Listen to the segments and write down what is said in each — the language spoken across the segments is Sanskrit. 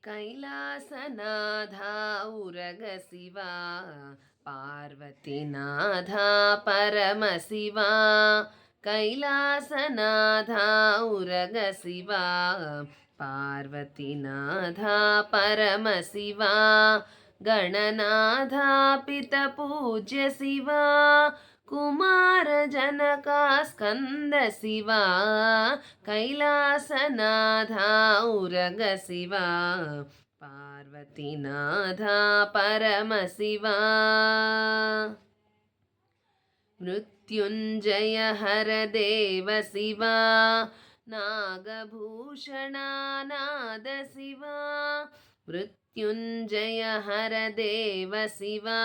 कैलासनाथा उरगशिवा पार्वतीनाथा परमशिवा कैलासनाथा उरगशिवा पार्वतीनाथा परमशिवा गणनाथा पितपूज्य शिवा कुमारजनका स्कन्दशिवा कैलासनाथा उरगशिवा पार्वतीनाथा परमशिवा मृत्युञ्जय हरदेव शिवा नागभूषणानाद शिवा मृत्युञ्जय हरदेव शिवा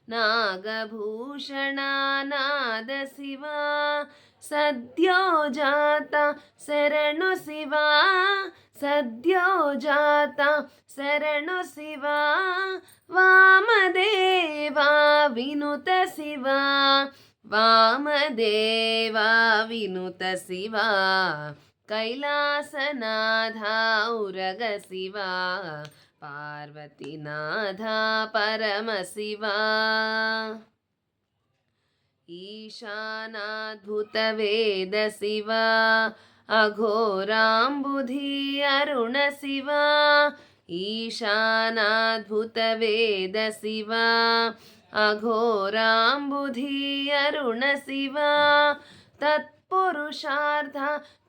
नागभूषणानाद शिवा सद्यो जाता शरणु शिवा सद्यो जाता शरणु शिवा वामदेवा विनुत शिवा वामदेवा विनुत शिवा कैलासनाथा उरग शिवा पार्वतीनाथा परमशिवा ईशानाद्भुतवेद शिवा अघोराम्बुधि अरुण शिवा ईशानाद्भुतवेद शिवा अघोराम्बुधि अरुण शिवा तत्पुरुषार्थ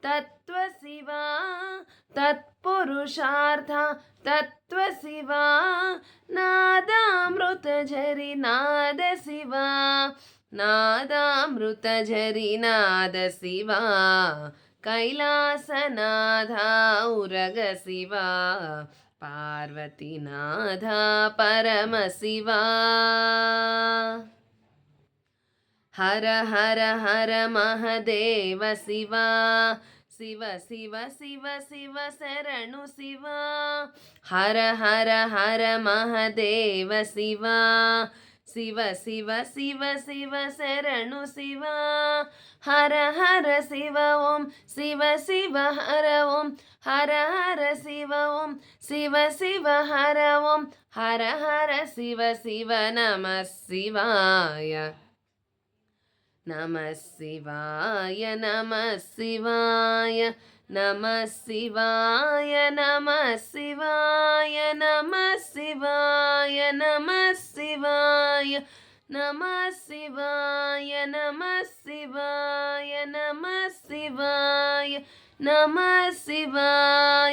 तत्व शिवा तत्पुरुषार्थ तत्व शिवा नादामृत झरि नाद शिवा नादामृत झरि नाद शिवा कैलासनाथा उरग शिवा पार्वतीनाथा परमशिवा हर हर हर महदेव शिवा शिव शिव शिव शिव शरणु शिवा हर हर हर महदेव शिवा शिव शिव शिव शिव शरणु शिवा हर हर शिव ओम शिव शिव हर ओम हर हर शिव ओम शिव शिव हर ओम हर हर शिव शिव नमः शिवाय नमः शिवाय नमः शिवाय नमः शिवाय नमः शिवाय नमः शिवाय नमः शिवाय नमः शिवाय नमः शिवाय नमः शिवाय नमः शिवाय